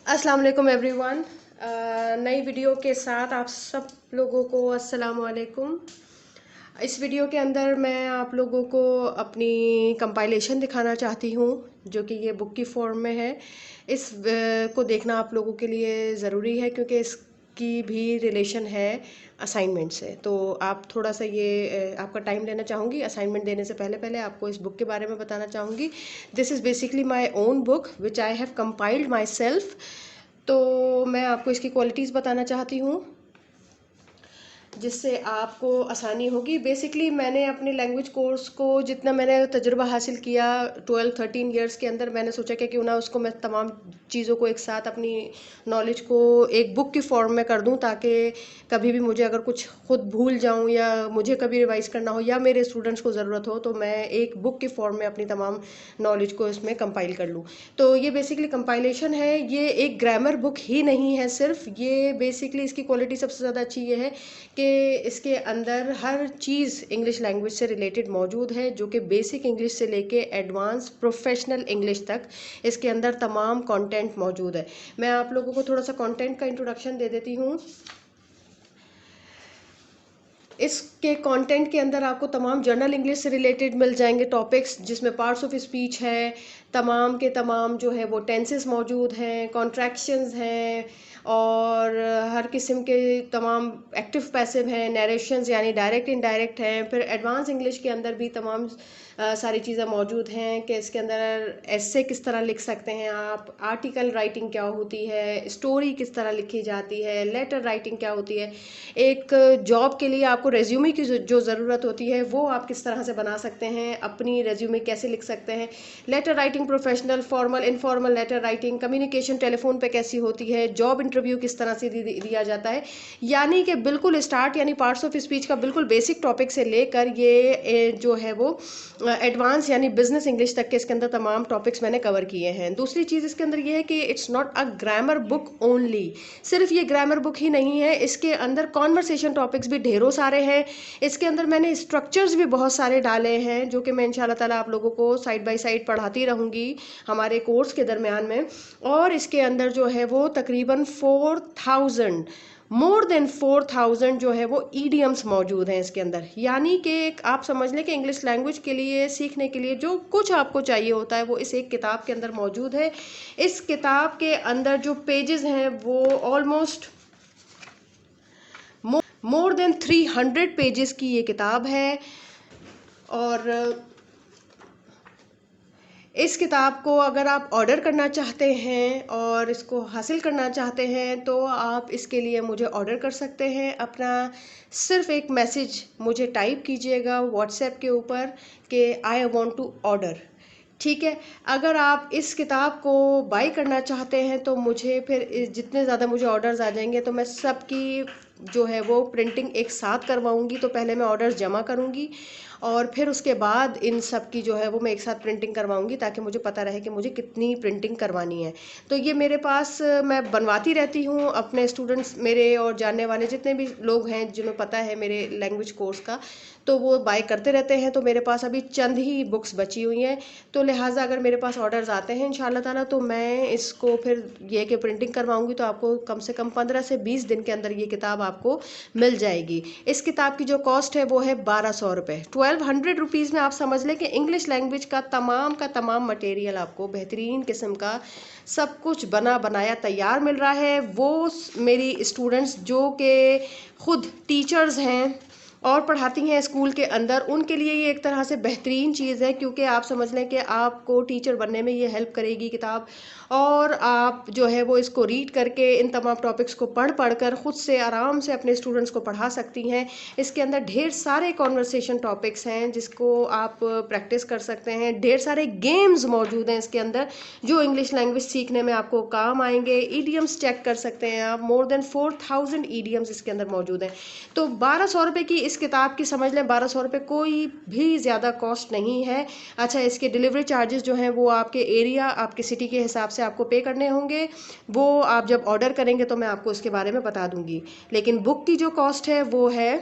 अस्सलाम वालेकुम एवरीवन। नई वीडियो के साथ आप सब लोगों को अस्सलाम वालेकुम। इस वीडियो के अंदर मैं आप लोगों को अपनी कंपाइलेशन दिखाना चाहती हूँ, जो कि ये बुक की फॉर्म में है। इस को देखना आप लोगों के लिए ज़रूरी है क्योंकि इसकी भी रिलेशन है असाइनमेंट से। तो आप थोड़ा सा आपका टाइम लेना चाहूँगी। असाइनमेंट देने से पहले पहले आपको इस बुक के बारे में बताना चाहूँगी। This is basically my own book which I have compiled my self. तो मैं आपको इसकी क्वालिटीज़ बताना चाहती हूँ जिससे आपको आसानी होगी। बेसिकली मैंने अपने लैंग्वेज कोर्स को जितना मैंने तजुर्बा हासिल किया 12-13 ईयर्स के अंदर, मैंने सोचा कि क्यों ना उसको मैं तमाम चीज़ों को एक साथ अपनी नॉलेज को एक बुक की फॉर्म में कर दूं, ताकि कभी भी मुझे अगर कुछ खुद भूल जाऊं या मुझे कभी रिवाइज करना हो या मेरे स्टूडेंट्स को ज़रूरत हो तो मैं एक बुक की फॉर्म में अपनी तमाम नॉलेज को इसमें कंपाइल कर लूँ। तो ये बेसिकली कंपाइलेशन है, ये एक ग्रामर बुक ही नहीं है सिर्फ। ये बेसिकली इसकी क्वालिटी सबसे ज़्यादा अच्छी ये है कि इसके अंदर हर चीज़ इंग्लिश लैंग्वेज से रिलेटेड मौजूद है, जो कि बेसिक इंग्लिश से लेके एडवांस प्रोफेशनल इंग्लिश तक इसके अंदर तमाम कंटेंट मौजूद है। मैं आप लोगों को थोड़ा सा कंटेंट का इंट्रोडक्शन दे देती हूँ। इसके कंटेंट के अंदर आपको तमाम जर्नल इंग्लिश से रिलेटेड मिल जाएंगे टॉपिक्स, जिसमें पार्ट्स ऑफ स्पीच है, तमाम के तमाम जो है वो टेंसेस मौजूद हैं, कॉन्ट्रैक्शंस हैं, और हर किस्म के तमाम एक्टिव पैसिव हैं, नरेशंस यानी डायरेक्ट इनडायरेक्ट हैं। फिर एडवांस इंग्लिश के अंदर भी तमाम सारी चीज़ें मौजूद हैं कि इसके अंदर ऐसे किस तरह लिख सकते हैं आप, आर्टिकल राइटिंग क्या होती है, स्टोरी किस तरह लिखी जाती है, लेटर राइटिंग क्या होती है, एक जॉब के लिए आपको रेज्यूमे की जो ज़रूरत होती है वो आप किस तरह से बना सकते हैं, अपनी रेज्यूमे कैसे लिख सकते हैं, letter writing professional, formal, informal letter writing, communication telephone पे कैसी होती है, जॉब इंटरव्यू किस तरह से दिया जाता है। यानी कि बिल्कुल स्टार्ट यानी पार्ट्स ऑफ स्पीच का बिल्कुल बेसिक टॉपिक से लेकर ये जो है वो एडवांस यानी बिजनेस इंग्लिश तक के इसके अंदर तमाम टॉपिक्स मैंने कवर किए हैं। दूसरी चीज़ इसके अंदर ये है कि it's not a grammar book only. सिर्फ ये ग्रामर बुक ही नहीं है, इसके अंदर कॉन्वर्सेशन टॉपिक्स भी ढेरों सारे हैं। इसके अंदर मैंने स्ट्रक्चर्स भी बहुत सारे डाले हैं, जो कि मैं इंशाल्लाह ताला आप लोगों को साइड बाय साइड पढ़ाती रहूँगी हमारे कोर्स के दरमियान में। और इसके अंदर जो है वो तकरीबन 4000 मोर देन 4000 जो है वो ईडियम्स मौजूद हैं इसके अंदर। यानी कि एक आप समझ लें कि इंग्लिश लैंग्वेज के लिए सीखने के लिए जो कुछ आपको चाहिए होता है वो इस एक किताब के अंदर मौजूद है। इस किताब के अंदर जो पेजेस हैं वो ऑलमोस्ट मोर देन 300 पेजेस की ये किताब है। और इस किताब को अगर आप ऑर्डर करना चाहते हैं और इसको हासिल करना चाहते हैं तो आप इसके लिए मुझे ऑर्डर कर सकते हैं। अपना सिर्फ एक मैसेज मुझे टाइप कीजिएगा व्हाट्सएप के ऊपर कि आई वांट टू ऑर्डर, ठीक है। अगर आप इस किताब को बाई करना चाहते हैं तो मुझे फिर जितने ज़्यादा मुझे ऑर्डर्स आ जाएंगे तो मैं सबकी जो है वो प्रिंटिंग एक साथ करवाऊंगी। तो पहले मैं ऑर्डर्स जमा करूंगी और फिर उसके बाद इन सब की जो है वो मैं एक साथ प्रिंटिंग करवाऊंगी, ताकि मुझे पता रहे कि मुझे कितनी प्रिंटिंग करवानी है। तो ये मेरे पास मैं बनवाती रहती हूँ। अपने स्टूडेंट्स मेरे और जानने वाले जितने भी लोग हैं जिन्हें पता है मेरे लैंग्वेज कोर्स का, तो वो बाय करते रहते हैं। तो मेरे पास अभी चंद ही बुक्स बची हुई हैं, तो लिहाजा अगर मेरे पास ऑर्डर्स आते हैं इंशाल्लाह ताला तो मैं इसको फिर ये कि प्रिंटिंग करवाऊंगी, तो आपको कम से कम 15 से 20 दिन के अंदर ये किताब आपको मिल जाएगी। इस किताब की जो कॉस्ट है वो है 1200 रुपये। 1200 रुपीज़ में आप समझ लें कि इंग्लिश लैंग्वेज का तमाम मटेरियल आपको बेहतरीन किस्म का सब कुछ बना बनाया तैयार मिल रहा है। वो मेरी स्टूडेंट्स जो कि खुद टीचर्स हैं और पढ़ाती हैं स्कूल के अंदर, उनके लिए ये एक तरह से बेहतरीन चीज़ है, क्योंकि आप समझ लें कि आपको टीचर बनने में ये हेल्प करेगी किताब। और आप जो है वो इसको रीड करके इन तमाम टॉपिक्स को पढ़ कर ख़ुद से आराम से अपने स्टूडेंट्स को पढ़ा सकती हैं। इसके अंदर ढेर सारे कॉन्वर्सेशन टॉपिक्स हैं जिसको आप प्रैक्टिस कर सकते हैं। ढेर सारे गेम्स मौजूद हैं इसके अंदर जो इंग्लिश लैंग्वेज सीखने में आपको काम आएंगे। ईडियम्स चेक कर सकते हैं आप, मोर देन 4000 ईडियम्स इसके अंदर मौजूद हैं। तो 1200 रुपये की इस किताब की समझ लें 1200 रुपये कोई भी ज़्यादा कॉस्ट नहीं है। अच्छा, इसके डिलीवरी चार्जेस जो हैं वो आपके एरिया, आपके सिटी के हिसाब से आपको पे करने होंगे। वो आप जब ऑर्डर करेंगे तो मैं आपको उसके बारे में बता दूंगी। लेकिन बुक की जो कॉस्ट है वो है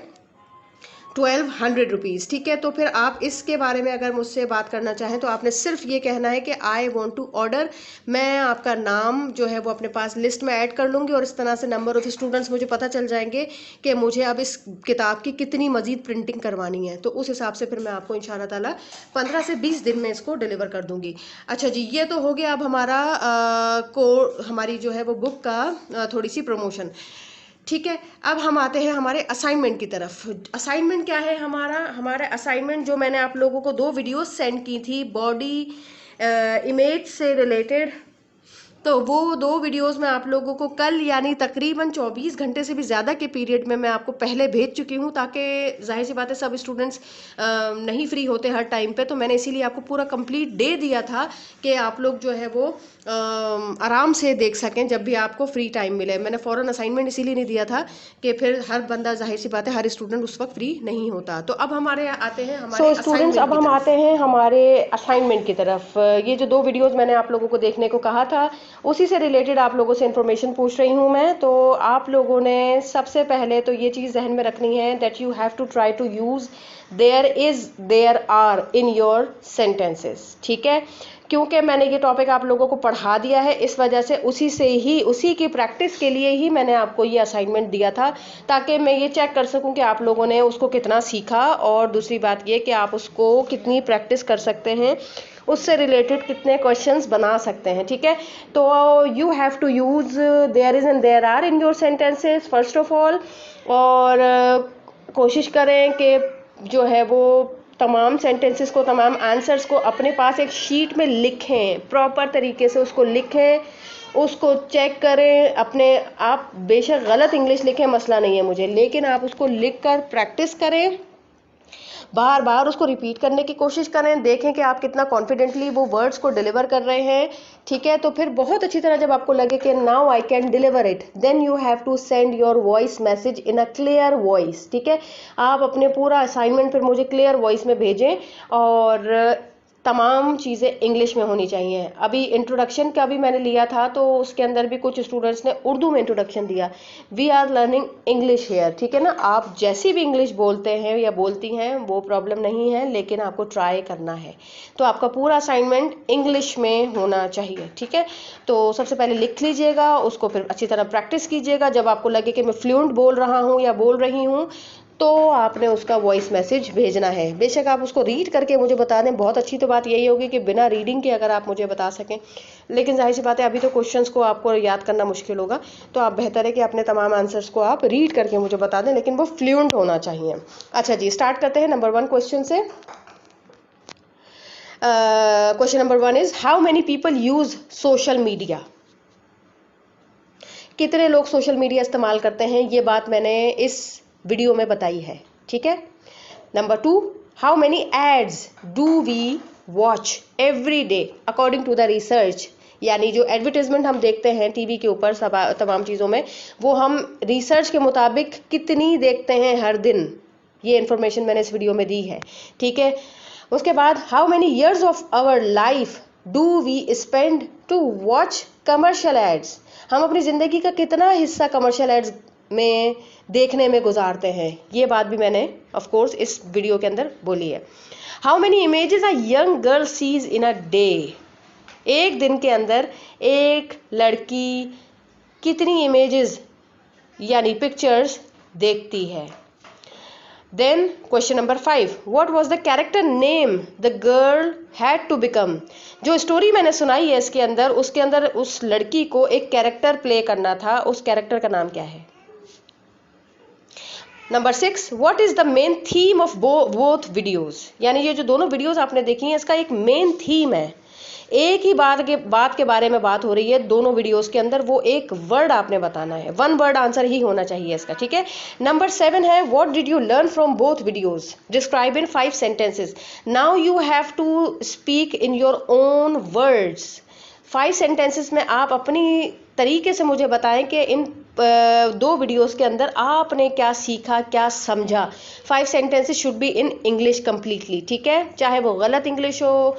₹1200, ठीक है। तो फिर आप इसके बारे में अगर मुझसे बात करना चाहें तो आपने सिर्फ ये कहना है कि आई वांट टू ऑर्डर। मैं आपका नाम जो है वो अपने पास लिस्ट में ऐड कर लूँगी और इस तरह से नंबर ऑफ़ स्टूडेंट्स मुझे पता चल जाएंगे कि मुझे अब इस किताब की कितनी मज़ीद प्रिंटिंग करवानी है। तो उस हिसाब से फिर मैं आपको इंशाअल्लाह ताला 15 से 20 दिन में इसको डिलीवर कर दूँगी। अच्छा जी, ये तो हो गया अब हमारा हमारी जो है वो बुक का थोड़ी सी प्रमोशन, ठीक है। अब हम आते हैं हमारे असाइनमेंट की तरफ। असाइनमेंट क्या है हमारा असाइनमेंट जो मैंने आप लोगों को 2 वीडियोस सेंड की थी बॉडी इमेज से रिलेटेड, तो वो 2 वीडियोस मैं आप लोगों को कल यानी तकरीबन 24 घंटे से भी ज़्यादा के पीरियड में मैं आपको पहले भेज चुकी हूँ, ताकि जाहिर सी बात है सब स्टूडेंट्स नहीं फ्री होते हर टाइम पे, तो मैंने इसीलिए आपको पूरा कंप्लीट डे दिया था कि आप लोग जो है वो आराम से देख सकें जब भी आपको फ्री टाइम मिले। मैंने फ़ौरन असाइनमेंट इसीलिए नहीं दिया था कि फिर हर बंदा, जाहिर सी बात है हर स्टूडेंट उस वक्त फ्री नहीं होता। तो अब हमारे आते हैं हमारे स्टूडेंट्स, अब हम आते हैं हमारे असाइनमेंट की तरफ। ये जो 2 वीडियोज़ मैंने आप लोगों को देखने को कहा था उसी से रिलेटेड आप लोगों से इन्फॉर्मेशन पूछ रही हूँ मैं। तो आप लोगों ने सबसे पहले तो ये चीज़ जहन में रखनी है that you have to try to use there is, there are in your sentences, ठीक है। क्योंकि मैंने ये टॉपिक आप लोगों को पढ़ा दिया है, इस वजह से उसी की प्रैक्टिस के लिए ही मैंने आपको ये असाइनमेंट दिया था, ताकि मैं ये चेक कर सकूं कि आप लोगों ने उसको कितना सीखा, और दूसरी बात ये कि आप उसको कितनी प्रैक्टिस कर सकते हैं, उससे रिलेटेड कितने क्वेश्चंस बना सकते हैं, ठीक है। तो you have to use there is and there are in your sentences first of all, और कोशिश करें कि जो है वो तमाम सेंटेंसेस को, तमाम आंसर्स को अपने पास एक शीट में लिखें, प्रॉपर तरीके से उसको लिखें, उसको चेक करें अपने आप। बेशक गलत इंग्लिश लिखें, मसला नहीं है मुझे, लेकिन आप उसको लिख कर प्रैक्टिस करें, बार बार उसको रिपीट करने की कोशिश करें, देखें कि आप कितना कॉन्फिडेंटली वो वर्ड्स को डिलीवर कर रहे हैं, ठीक है। तो फिर बहुत अच्छी तरह जब आपको लगे कि now I can deliver it, then you have to send your voice message in a clear voice, ठीक है। आप अपने पूरा असाइनमेंट फिर मुझे क्लियर वॉइस में भेजें, और तमाम चीज़ें इंग्लिश में होनी चाहिए। अभी इंट्रोडक्शन का भी मैंने लिया था, तो उसके अंदर भी कुछ स्टूडेंट्स ने उर्दू में इंट्रोडक्शन दिया। We are learning English here, ठीक है ना। आप जैसी भी इंग्लिश बोलते हैं या बोलती हैं वो प्रॉब्लम नहीं है, लेकिन आपको ट्राई करना है। तो आपका पूरा असाइनमेंट इंग्लिश में होना चाहिए, ठीक है। तो सबसे पहले लिख लीजिएगा, उसको फिर अच्छी तरह प्रैक्टिस कीजिएगा। जब आपको लगे कि मैं फ्लुएंट बोल रहा हूँ या बोल रही हूँ, तो आपने उसका वॉइस मैसेज भेजना है। बेशक आप उसको रीड करके मुझे बता दें, बहुत अच्छी तो बात यही होगी कि बिना रीडिंग के अगर आप मुझे बता सकें, लेकिन जाहिर सी बात है अभी तो क्वेश्चंस को आपको याद करना मुश्किल होगा, तो आप बेहतर है कि अपने तमाम आंसर्स को आप रीड करके मुझे बता दें, लेकिन वो फ्लुएंट होना चाहिए। अच्छा जी, स्टार्ट करते हैं नंबर 1 क्वेश्चन से। Question number 1 is how many people use social media. कितने लोग सोशल मीडिया इस्तेमाल करते हैं, ये बात मैंने इस वीडियो में बताई है, ठीक है। Number 2, how many ads do we watch every day according to the research. यानी जो एडवर्टीजमेंट हम देखते हैं टीवी के ऊपर तमाम चीज़ों में, वो हम रिसर्च के मुताबिक कितनी देखते हैं हर दिन, ये इन्फॉर्मेशन मैंने इस वीडियो में दी है, ठीक है। उसके बाद how many years of our life do we spend to watch commercial ads. हम अपनी ज़िंदगी का कितना हिस्सा कमर्शियल एड्स में देखने में गुजारते हैं, ये बात भी मैंने ऑफ कोर्स इस वीडियो के अंदर बोली है। How many images a young girl sees in a day. एक दिन के अंदर एक लड़की कितनी इमेजेस यानी पिक्चर्स देखती है। Then question number 5, what was the character name the girl had to become. जो स्टोरी मैंने सुनाई है इसके अंदर, उसके अंदर उस लड़की को एक कैरेक्टर प्ले करना था, उस कैरेक्टर का नाम क्या है। Number 6, what is the main theme of both videos. यानी ये जो दोनों वीडियोज आपने देखी हैं, इसका एक मेन थीम है, एक ही बात के बारे में बात हो रही है दोनों वीडियोस के अंदर, वो एक वर्ड आपने बताना है, 1 वर्ड आंसर ही होना चाहिए इसका, ठीक है। नंबर 7 है what did you learn from both videos, describe in 5 sentences. Now you have to speak in your own words. 5 sentences में आप अपनी तरीके से मुझे बताएं कि इन 2 वीडियोस के अंदर आपने क्या सीखा, क्या समझा। 5 sentences should be in English completely, ठीक है। चाहे वो गलत इंग्लिश हो,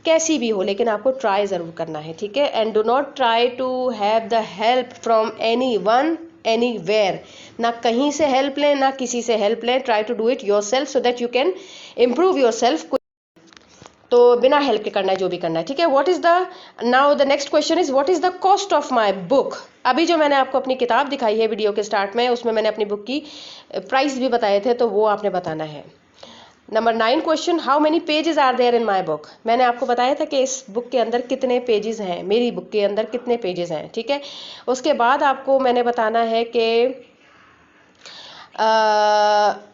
कैसी भी हो, लेकिन आपको ट्राई ज़रूर करना है, ठीक है। And do not try to have the help from anyone anywhere. ना कहीं से हेल्प लें, ना किसी से हेल्प लें, try to do it yourself so that you can improve yourself. तो बिना हेल्प के करना है जो भी करना है, ठीक है। What is the now the next question is what is the cost of my book. अभी जो मैंने आपको अपनी किताब दिखाई है वीडियो के स्टार्ट में, उसमें मैंने अपनी बुक की प्राइस भी बताए थे, तो वो आपने बताना है। Number 9 question, how many pages are there in my book. मैंने आपको बताया था कि इस बुक के अंदर कितने पेजेस हैं, मेरी बुक के अंदर कितने पेजेस हैं, ठीक है। उसके बाद आपको मैंने बताना है कि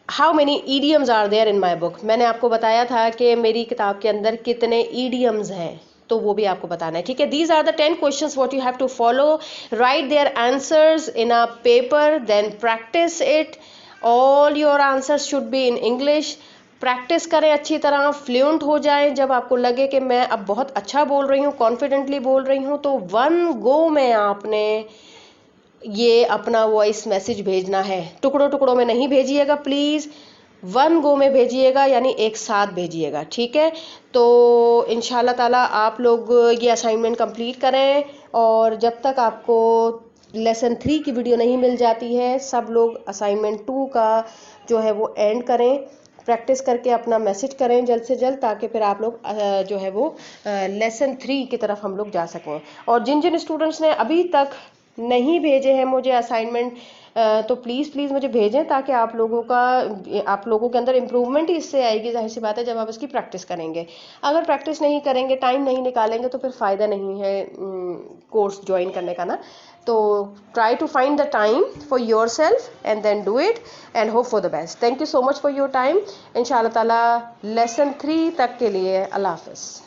how many idioms are there in my book. मैंने आपको बताया था कि मेरी किताब के अंदर कितने ईडियम्स हैं, तो वो भी आपको बताना है, ठीक है। These are the 10 questions what you have to follow, write their answers in a paper, then practise it. All your answers should be in English. Practice करें अच्छी तरह, फ्लुएंट हो जाएं। जब आपको लगे कि मैं अब बहुत अच्छा बोल रही हूँ, कॉन्फिडेंटली बोल रही हूँ, तो 1 गो में आपने ये अपना वॉइस मैसेज भेजना है। टुकड़ों टुकड़ों में नहीं भेजिएगा प्लीज़, 1 गो में भेजिएगा, यानी एक साथ भेजिएगा, ठीक है। तो इंशाल्लाह ताला आप लोग ये असाइनमेंट कंप्लीट करें, और जब तक आपको लेसन 3 की वीडियो नहीं मिल जाती है, सब लोग असाइनमेंट 2 का जो है वो एंड करें, प्रैक्टिस करके अपना मैसेज करें जल्द से जल्द, ताकि फिर आप लोग जो है वो लेसन 3 की तरफ हम लोग जा सकें। और जिन जिन स्टूडेंट्स ने अभी तक नहीं भेजे हैं मुझे असाइनमेंट, तो प्लीज़ प्लीज़ मुझे भेजें, ताकि आप लोगों के अंदर इम्प्रूवमेंट ही इससे आएगी। जाहिर सी बात है, जब आप इसकी प्रैक्टिस करेंगे। अगर प्रैक्टिस नहीं करेंगे, टाइम नहीं निकालेंगे, तो फिर फ़ायदा नहीं है कोर्स ज्वाइन करने का ना। तो try to find the time for yourself and then do it and hope for the best. Thank you so much for your time. इंशाल्लाह ताला लेसन 3 तक के लिए अल्लाह हाफ़िज़।